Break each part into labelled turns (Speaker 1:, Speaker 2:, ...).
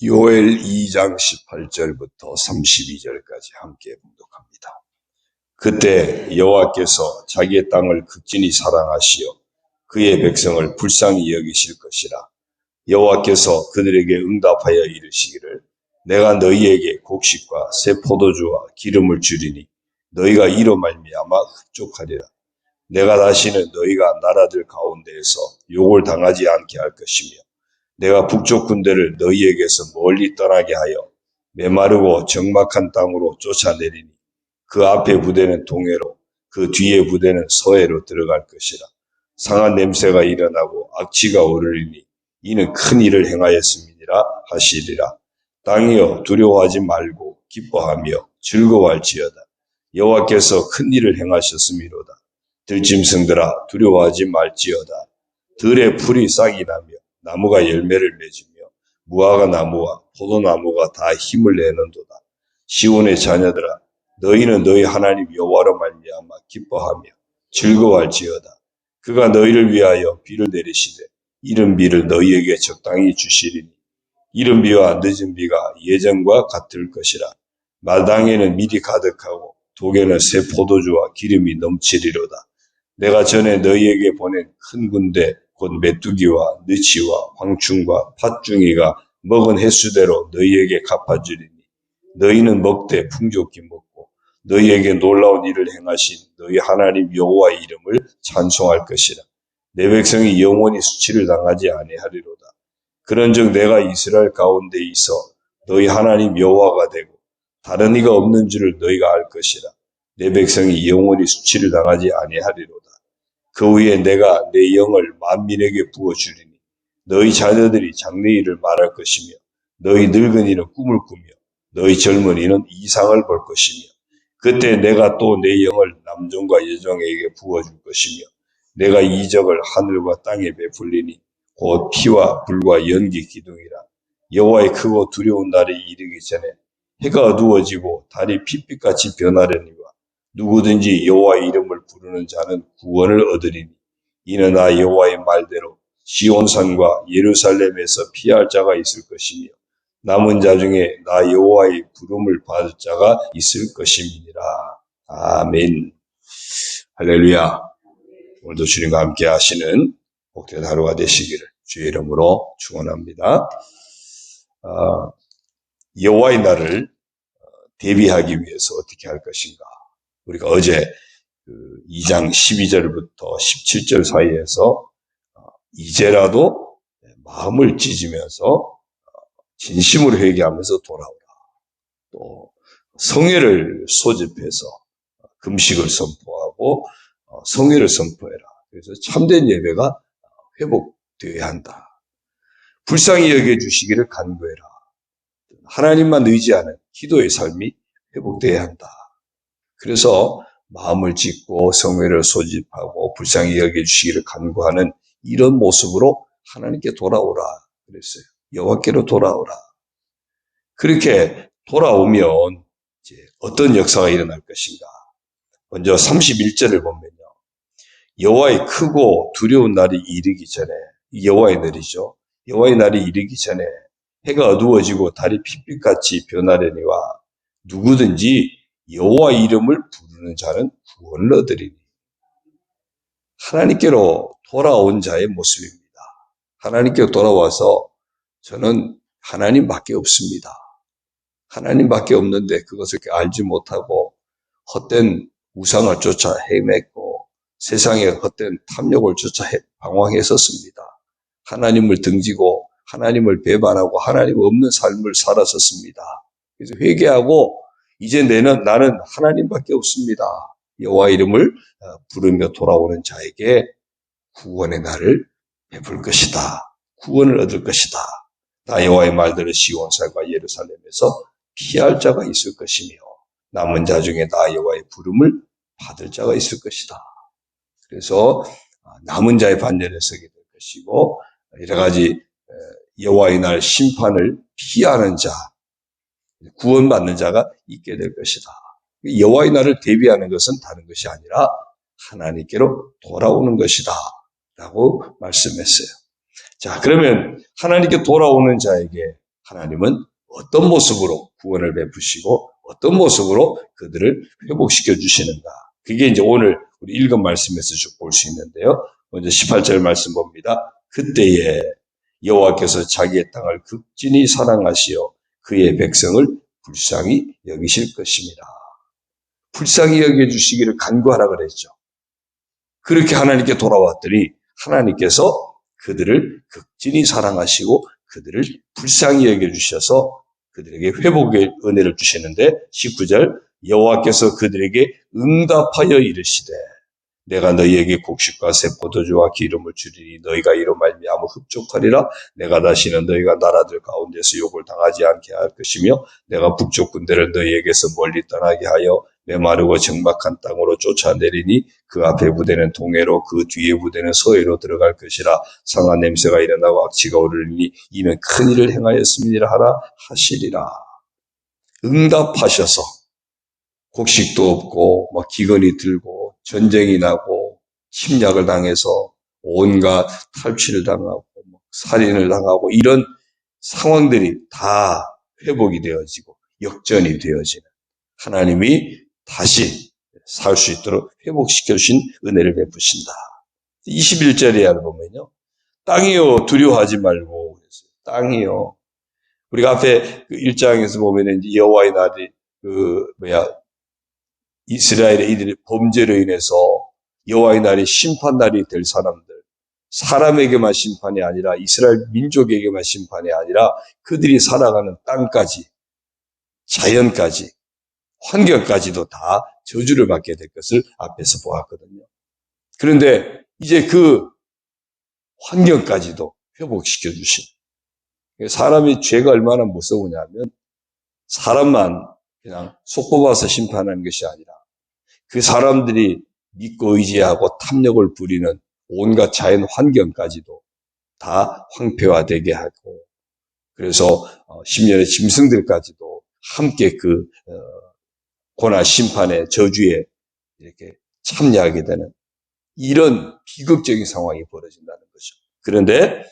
Speaker 1: 요엘 2장 18절부터 32절까지 함께 봉독합니다. 그때 여호와께서 자기의 땅을 극진히 사랑하시어 그의 백성을 불쌍히 여기실 것이라. 여호와께서 그들에게 응답하여 이르시기를 내가 너희에게 곡식과 새 포도주와 기름을 주리니 너희가 이로 말미암아 흡족하리라. 내가 다시는 너희가 나라들 가운데에서 욕을 당하지 않게 할 것이며 내가 북쪽 군대를 너희에게서 멀리 떠나게 하여 메마르고 적막한 땅으로 쫓아내리니 그 앞에 부대는 동해로 그 뒤에 부대는 서해로 들어갈 것이라. 상한 냄새가 일어나고 악취가 오르리니 이는 큰 일을 행하였음이니라 하시리라. 땅이여 두려워하지 말고 기뻐하며 즐거워할지어다. 여호와께서 큰 일을 행하셨음이로다. 들짐승들아 두려워하지 말지어다. 들의 풀이 싹이 나며 나무가 열매를 맺으며 무화과 나무와 포도나무가 다 힘을 내는도다. 시온의 자녀들아 너희는 너희 하나님 여호와로 말미암아 기뻐하며 즐거워할지어다. 그가 너희를 위하여 비를 내리시되 이른 비를 너희에게 적당히 주시리니 이른 비와 늦은 비가 예전과 같을 것이라. 마당에는 밀이 가득하고 독에는 새 포도주와 기름이 넘치리로다. 내가 전에 너희에게 보낸 큰 군대 곧 메뚜기와 느치와 황충과 팥중이가 먹은 횟수대로 너희에게 갚아주리니 너희는 먹되 풍족히 먹고 너희에게 놀라운 일을 행하신 너희 하나님 여호와의 이름을 찬송할 것이라. 내 백성이 영원히 수치를 당하지 아니하리로다. 그런즉 내가 이스라엘 가운데 있어 너희 하나님 여호와가 되고 다른 이가 없는 줄을 너희가 알 것이라. 내 백성이 영원히 수치를 당하지 아니하리로다. 그 후에 내가 내 영을 만민에게 부어주리니 너희 자녀들이 장래일을 말할 것이며 너희 늙은이는 꿈을 꾸며 너희 젊은이는 이상을 볼 것이며 그때 내가 또 내 영을 남종과 여종에게 부어줄 것이며 내가 이적을 하늘과 땅에 베풀리니 곧 피와 불과 연기 기둥이라. 여호와의 크고 두려운 날이 이르기 전에 해가 어두워지고 달이 핏빛같이 변하려니와 누구든지 여호와의 이름을 부르는 자는 구원을 얻으리니 이는 나 여호와의 말대로 시온산과 예루살렘에서 피할 자가 있을 것이며 남은 자 중에 나 여호와의 부름을 받을 자가 있을 것임이니라. 아멘. 할렐루야. 오늘도 주님과 함께 하시는 복된 하루가 되시기를 주의 이름으로 축원합니다. 여호와의 날을 대비하기 위해서 어떻게 할 것인가. 우리가 어제 2장 12절부터 17절 사이에서 이제라도 마음을 찢으면서 진심으로 회개하면서 돌아오라. 또 성회를 소집해서 금식을 선포하고 성회를 선포해라. 그래서 참된 예배가 회복되어야 한다. 불쌍히 여겨주시기를 간구해라. 하나님만 의지하는 기도의 삶이 회복되어야 한다. 그래서 마음을 찢고 성회를 소집하고 불쌍히 여겨주시기를 간구하는 이런 모습으로 하나님께 돌아오라 그랬어요. 여호와께로 돌아오라. 그렇게 돌아오면 이제 어떤 역사가 일어날 것인가. 먼저 31절을 보면요. 여호와의 크고 두려운 날이 이르기 전에, 여호와의 날이죠. 여호와의 날이 이르기 전에 해가 어두워지고 달이 핏빛같이 변하려니와 누구든지 여호와 이름을 부르는 자는 구원을 얻으리니. 하나님께로 돌아온 자의 모습입니다. 하나님께로 돌아와서 저는 하나님밖에 없습니다. 하나님밖에 없는데 그것을 알지 못하고 헛된 우상을 쫓아 헤맸고 세상의 헛된 탐욕을 쫓아 방황했었습니다. 하나님을 등지고 하나님을 배반하고 하나님 없는 삶을 살았었습니다. 그래서 회개하고 이제 나는 하나님밖에 없습니다. 여호와 이름을 부르며 돌아오는 자에게 구원의 날을 베풀 것이다. 구원을 얻을 것이다. 나 여호와의 말대로 시온산과 예루살렘에서 피할 자가 있을 것이며 남은 자 중에 나 여호와의 부름을 받을 자가 있을 것이다. 그래서 남은 자의 반열에 서게 될 것이고 여러 가지 여호와의 날 심판을 피하는 자, 구원받는 자가 있게 될 것이다. 여호와의 날을 대비하는 것은 다른 것이 아니라 하나님께로 돌아오는 것이다 라고 말씀했어요. 자, 그러면 하나님께 돌아오는 자에게 하나님은 어떤 모습으로 구원을 베푸시고 어떤 모습으로 그들을 회복시켜 주시는가. 그게 이제 오늘 우리 읽은 말씀에서 쭉 볼 수 있는데요. 먼저 18절 말씀 봅니다. 그때에 여호와께서 자기의 땅을 극진히 사랑하시어 그의 백성을 불쌍히 여기실 것입니다. 불쌍히 여겨주시기를 간구하라 그랬죠. 그렇게 하나님께 돌아왔더니 하나님께서 그들을 극진히 사랑하시고 그들을 불쌍히 여겨주셔서 그들에게 회복의 은혜를 주시는데 19절 여호와께서 그들에게 응답하여 이르시되 내가 너희에게 곡식과 새 포도주와 기름을 주리니 너희가 이로 말미암아 흡족하리라. 내가 다시는 너희가 나라들 가운데서 욕을 당하지 않게 할 것이며 내가 북쪽 군대를 너희에게서 멀리 떠나게 하여 메마르고 적막한 땅으로 쫓아내리니 그 앞에 부대는 동해로 그 뒤에 부대는 서해로 들어갈 것이라. 상한 냄새가 일어나고 악취가 오르니 이는 큰 일을 행하였음이라 하라 하시리라. 응답하셔서 곡식도 없고 막 기근이 들고 전쟁이 나고 침략을 당해서 온갖 탈취를 당하고 살인을 당하고 이런 상황들이 다 회복이 되어지고 역전이 되어지는 하나님이 다시 살 수 있도록 회복시켜 주신 은혜를 베푸신다. 21절에 보면요. 땅이요 두려워하지 말고 그랬어요. 땅이요. 우리가 앞에 그 1장에서 보면 이제 여호와의 날이 이스라엘의 이들의 범죄로 인해서 여호와의 날이 심판날이 될 사람들, 사람에게만 심판이 아니라 이스라엘 민족에게만 심판이 아니라 그들이 살아가는 땅까지, 자연까지, 환경까지도 다 저주를 받게 될 것을 앞에서 보았거든요. 그런데 이제 그 환경까지도 회복시켜 주신 사람이 죄가 얼마나 무서우냐면 사람만 그냥 속 뽑아서 심판하는 것이 아니라 그 사람들이 믿고 의지하고 탐욕을 부리는 온갖 자연 환경까지도 다 황폐화되게 하고 그래서 심지어 짐승들까지도 함께 그 고난 심판의 저주에 이렇게 참여하게 되는 이런 비극적인 상황이 벌어진다는 거죠. 그런데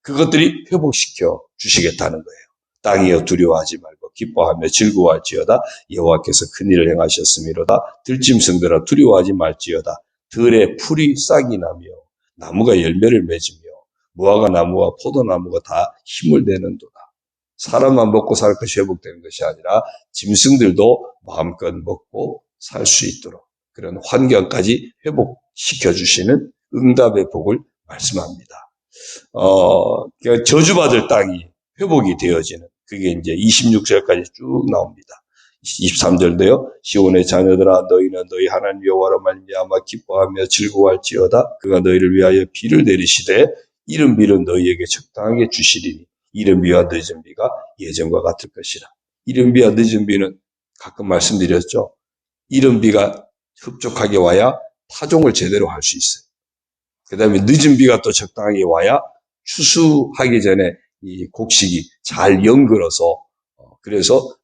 Speaker 1: 그것들이 회복시켜 주시겠다는 거예요. 땅이여 두려워하지 말고 기뻐하며 즐거워할지어다. 여호와께서 큰 일을 행하셨음이로다. 들짐승들아 두려워하지 말지어다. 들에 풀이 싹이 나며 나무가 열매를 맺으며 무화과 나무와 포도나무가 다 힘을 내는도다. 사람만 먹고 살 것이 회복되는 것이 아니라 짐승들도 마음껏 먹고 살 수 있도록 그런 환경까지 회복시켜 주시는 응답의 복을 말씀합니다. 저주받을 땅이 회복이 되어지는 그게 이제 26절까지 쭉 나옵니다. 23절도요. 시온의 자녀들아 너희는 너희 하나님 여호와로 말미암아 기뻐하며 즐거워할지어다. 그가 너희를 위하여 비를 내리시되 이른 비는 너희에게 적당하게 주시리니 이른 비와 늦은 비가 예전과 같을 것이라. 이른 비와 늦은 비는 가끔 말씀드렸죠. 이른 비가 흡족하게 와야 파종을 제대로 할 수 있어요. 그 다음에 늦은 비가 또 적당하게 와야 추수하기 전에 이 곡식이 잘 연글어서 그래서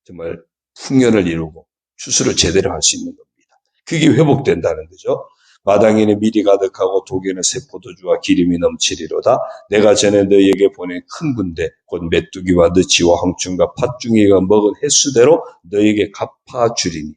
Speaker 1: 정말 풍년을 이루고 추수를 제대로 할 수 있는 겁니다. 그게 회복된다는 거죠. 마당에는 밀이 가득하고 독에는 새 포도주와 기름이 넘치리로다. 내가 전에 너희에게 보낸 큰 군대 곧 메뚜기와 느치와 황충과 팥중이가 먹은 횟수대로 너희에게 갚아주리니.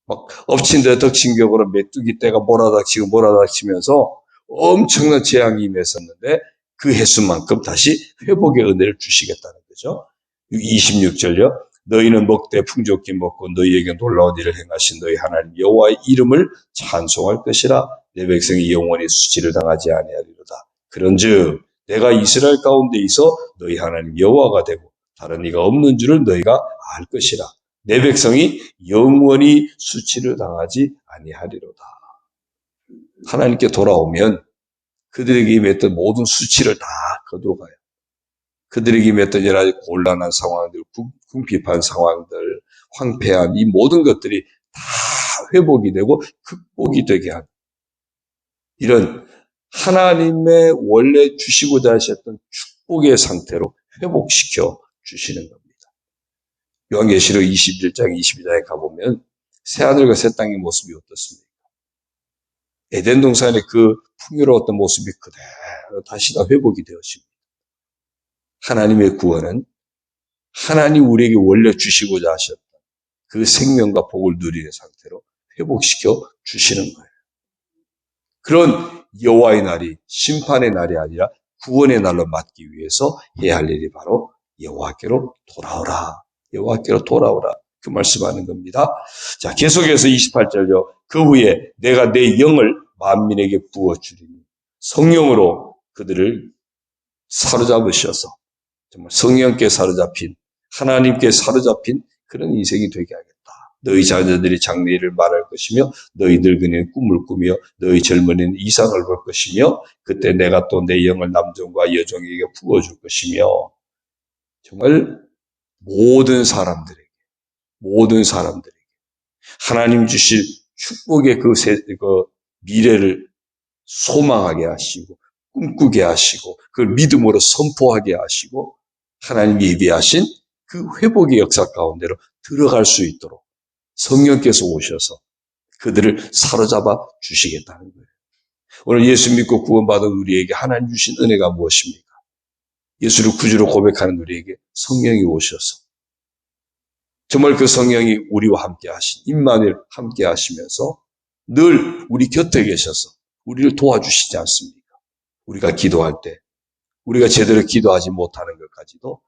Speaker 1: 막 엎친 데 덮친 격으로 메뚜기 떼가 몰아닥치면서 엄청난 재앙이 임했었는데 그 횟수만큼 다시 회복의 은혜를 주시겠다는 거죠. 26절요. 너희는 먹되 풍족히 먹고 너희에게 놀라운 일을 행하신 너희 하나님 여호와의 이름을 찬송할 것이라. 내 백성이 영원히 수치를 당하지 아니하리로다. 그런즉 내가 이스라엘 가운데 있어 너희 하나님 여호와가 되고 다른 이가 없는 줄을 너희가 알 것이라. 내 백성이 영원히 수치를 당하지 아니하리로다. 하나님께 돌아오면 그들에게 임했던 모든 수치를 다 거두어 가요. 그들에게 임했던 여러 가지 곤란한 상황들, 궁핍한 상황들, 황폐한 이 모든 것들이 다 회복이 되고 극복이 되게 하는 이런 하나님의 원래 주시고자 하셨던 축복의 상태로 회복시켜 주시는 겁니다. 요한계시록 21장, 22장에 가보면 새하늘과 새 땅의 모습이 어떻습니까? 에덴 동산의 그 풍요로웠던 모습이 그대로 다시 다 회복이 되었습니다. 하나님의 구원은 하나님 우리에게 원래 주시고자 하셨던 그 생명과 복을 누리는 상태로 회복시켜 주시는 거예요. 그런 여호와의 날이 심판의 날이 아니라 구원의 날로 맞기 위해서 해야 할 일이 바로 여호와께로 돌아오라. 여호와께로 돌아오라. 그 말씀하는 겁니다. 자, 계속해서 28절요. 그 후에 내가 내 영을 만민에게 부어주리니 성령으로 그들을 사로잡으셔서 정말 성령께 사로잡힌 하나님께 사로잡힌 그런 인생이 되게 하겠다. 너희 자녀들이 장래일을 말할 것이며 너희 늙은이는 꿈을 꾸며 너희 젊은이는 이상을 볼 것이며 그때 내가 또 내 영을 남종과 여종에게 부어줄 것이며 정말 모든 사람들에게 하나님 주실 축복의 그 미래를 소망하게 하시고 꿈꾸게 하시고 그걸 믿음으로 선포하게 하시고 하나님 예비하신 그 회복의 역사 가운데로 들어갈 수 있도록 성령께서 오셔서 그들을 사로잡아 주시겠다는 거예요. 오늘 예수 믿고 구원받은 우리에게 하나님 주신 은혜가 무엇입니까? 예수를 구주로 고백하는 우리에게 성령이 오셔서 정말 그 성령이 우리와 함께 하신 임마누엘 함께 하시면서 늘 우리 곁에 계셔서 우리를 도와주시지 않습니까? 우리가 기도할 때 우리가 제대로 기도하지 못하는 것까지도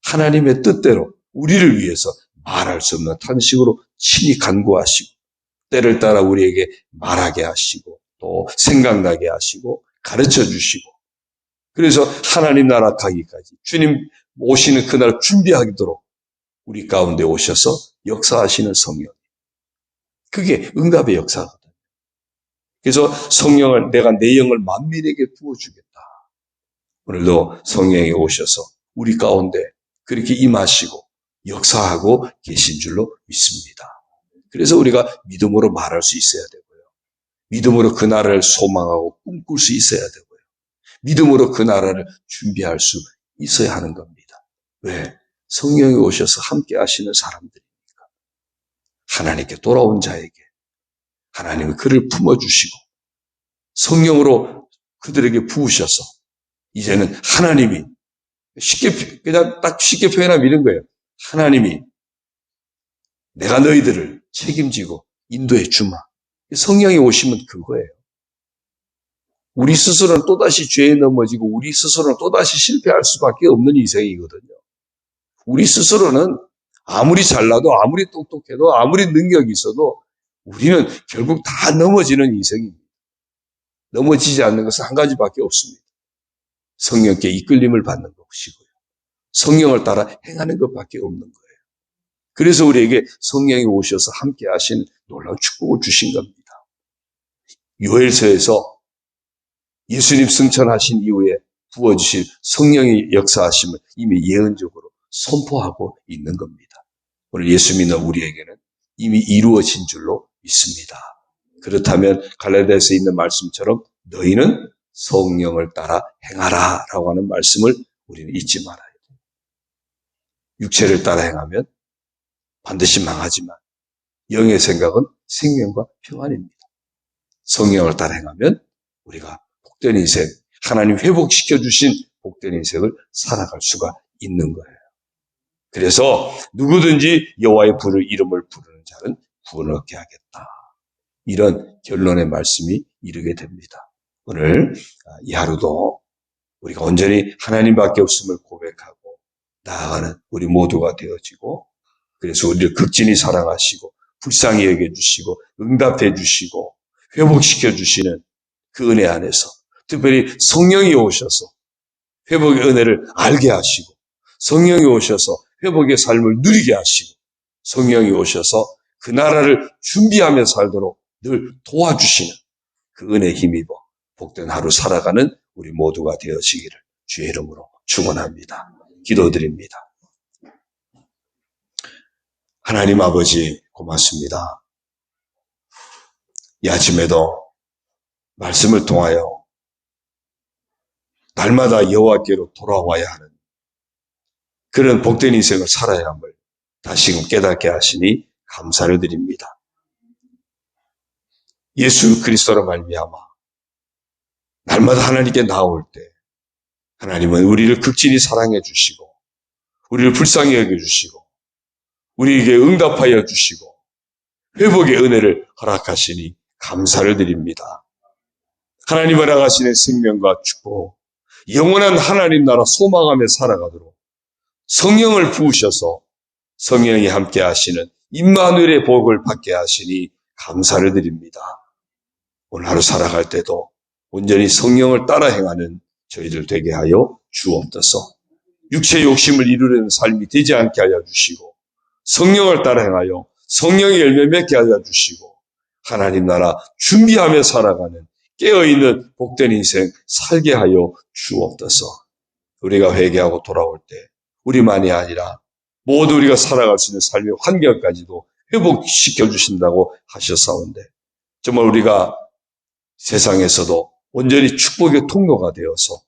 Speaker 1: 하나님의 뜻대로 우리를 위해서 말할 수 없는 탄식으로 친히 간구하시고 때를 따라 우리에게 말하게 하시고 또 생각나게 하시고 가르쳐 주시고 그래서 하나님 나라 가기까지 주님 오시는 그날 준비하도록 우리 가운데 오셔서 역사하시는 성령. 그게 응답의 역사거든요. 그래서 성령을 내가 내 영을 만민에게 부어주겠다. 오늘도 성령이 오셔서 우리 가운데 그렇게 임하시고 역사하고 계신 줄로 믿습니다. 그래서 우리가 믿음으로 말할 수 있어야 되고요. 믿음으로 그 나라를 소망하고 꿈꿀 수 있어야 되고요. 믿음으로 그 나라를 준비할 수 있어야 하는 겁니다. 왜? 성령이 오셔서 함께 하시는 사람들이니까. 하나님께 돌아온 자에게 하나님은 그를 품어주시고 성령으로 그들에게 부으셔서 이제는 하나님이 그냥 딱 쉽게 표현하면 이런 거예요. 하나님이 내가 너희들을 책임지고 인도해 주마. 성령이 오시면 그거예요. 우리 스스로는 또다시 죄에 넘어지고 우리 스스로는 또다시 실패할 수밖에 없는 인생이거든요. 우리 스스로는 아무리 잘나도 아무리 똑똑해도 아무리 능력이 있어도 우리는 결국 다 넘어지는 인생입니다. 넘어지지 않는 것은 한 가지밖에 없습니다. 성령께 이끌림을 받는 것이고요. 성령을 따라 행하는 것밖에 없는 거예요. 그래서 우리에게 성령이 오셔서 함께 하신 놀라운 축복을 주신 겁니다. 요엘서에서 예수님 승천하신 이후에 부어주실 성령의 역사하심을 이미 예언적으로 선포하고 있는 겁니다. 오늘 예수 믿는 우리에게는 이미 이루어진 줄로 믿습니다. 그렇다면 갈라디아서에 있는 말씀처럼 너희는 성령을 따라 행하라 라고 하는 말씀을 우리는 잊지 말아야 돼요. 육체를 따라 행하면 반드시 망하지만 영의 생각은 생명과 평안입니다. 성령을 따라 행하면 우리가 복된 인생, 하나님 회복시켜 주신 복된 인생을 살아갈 수가 있는 거예요. 그래서 누구든지 여호와의 이름을 부르는 자는 구원을 얻게 하겠다. 이런 결론의 말씀이 이르게 됩니다. 오늘 이 하루도 우리가 온전히 하나님밖에 없음을 고백하고 나아가는 우리 모두가 되어지고 그래서 우리를 극진히 사랑하시고 불쌍히 여겨주시고 응답해 주시고 회복시켜 주시는 그 은혜 안에서 특별히 성령이 오셔서 회복의 은혜를 알게 하시고 성령이 오셔서 회복의 삶을 누리게 하시고 성령이 오셔서 그 나라를 준비하며 살도록 늘 도와주시는 그 은혜에 힘입어 복된 하루 살아가는 우리 모두가 되어지기를 주의 이름으로 축원합니다. 기도드립니다. 하나님 아버지 고맙습니다. 이 아침에도 말씀을 통하여 날마다 여호와께로 돌아와야 하는 그런 복된 인생을 살아야 함을 다시금 깨닫게 하시니 감사를 드립니다. 예수 그리스도로 말미암아 날마다 하나님께 나올 때 하나님은 우리를 극진히 사랑해 주시고 우리를 불쌍히 여겨주시고 우리에게 응답하여 주시고 회복의 은혜를 허락하시니 감사를 드립니다. 하나님 허락하시는 생명과 축복, 영원한 하나님 나라 소망하며 살아가도록 성령을 부으셔서 성령이 함께 하시는 임마누엘의 복을 받게 하시니 감사를 드립니다. 오늘 하루 살아갈 때도 온전히 성령을 따라 행하는 저희들 되게 하여 주옵소서. 육체의 욕심을 이루려는 삶이 되지 않게 하여 주시고 성령을 따라 행하여 성령의 열매 맺게 하여 주시고 하나님 나라 준비하며 살아가는 깨어있는 복된 인생 살게 하여 주옵소서. 우리가 회개하고 돌아올 때 우리만이 아니라 모두 우리가 살아갈 수 있는 삶의 환경까지도 회복시켜 주신다고 하셨사온데 정말 우리가 세상에서도 온전히 축복의 통로가 되어서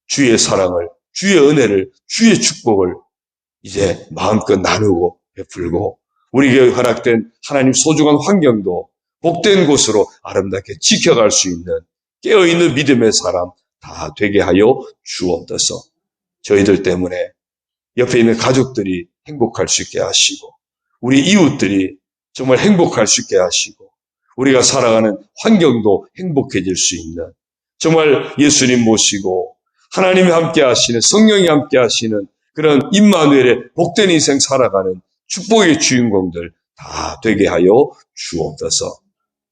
Speaker 1: 주의 사랑을, 주의 은혜를, 주의 축복을 이제 마음껏 나누고 베풀고 우리에게 허락된 하나님 소중한 환경도 복된 곳으로 아름답게 지켜갈 수 있는 깨어있는 믿음의 사람 다 되게 하여 주옵소서. 저희들 때문에 옆에 있는 가족들이 행복할 수 있게 하시고 우리 이웃들이 정말 행복할 수 있게 하시고 우리가 살아가는 환경도 행복해질 수 있는 정말 예수님 모시고 하나님이 함께 하시는 성령이 함께 하시는 그런 임마누엘의 복된 인생 살아가는 축복의 주인공들 다 되게 하여 주옵소서.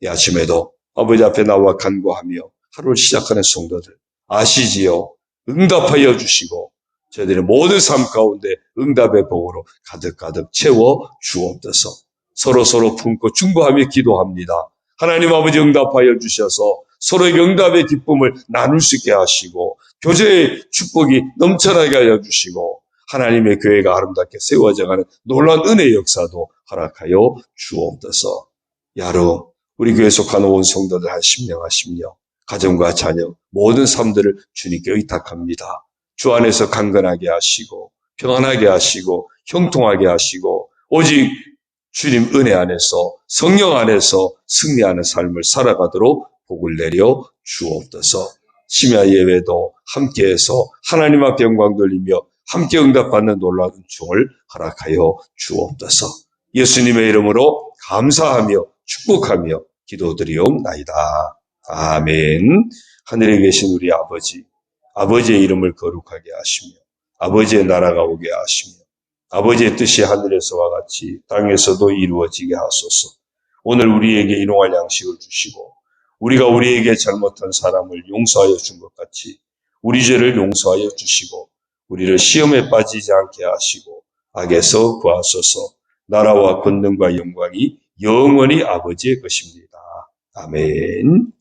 Speaker 1: 이 아침에도 아버지 앞에 나와 간구하며 하루를 시작하는 성도들 아시지요? 응답하여 주시고 저희들의 모든 삶 가운데 응답의 복으로 가득가득 채워 주옵소서. 서로 품고 중보하며 기도합니다. 하나님 아버지 응답하여 주셔서 서로의 응답의 기쁨을 나눌 수 있게 하시고 교제의 축복이 넘쳐나게 하여 주시고 하나님의 교회가 아름답게 세워져가는 놀라운 은혜의 역사도 허락하여 주옵소서. 야로 우리 교회에 속한 온 성도들 한 심령하시며 가정과 자녀 모든 삶들을 주님께 의탁합니다. 주 안에서 강건하게 하시고 평안하게 하시고 형통하게 하시고 오직 주님 은혜 안에서 성령 안에서 승리하는 삶을 살아가도록 복을 내려 주옵소서. 심야 예배도 함께해서 하나님 앞에 영광 돌리며 함께 응답받는 놀라운 은총을 허락하여 주옵소서. 예수님의 이름으로 감사하며 축복하며 기도드리옵나이다. 아멘. 하늘에 계신 우리 아버지, 아버지의 이름을 거룩하게 하시며 아버지의 나라가 오게 하시며 아버지의 뜻이 하늘에서와 같이 땅에서도 이루어지게 하소서. 오늘 우리에게 일용할 양식을 주시고 우리가 우리에게 잘못한 사람을 용서하여 준 것 같이 우리 죄를 용서하여 주시고 우리를 시험에 빠지지 않게 하시고 악에서 구하소서. 나라와 권능과 영광이 영원히 아버지의 것입니다. 아멘.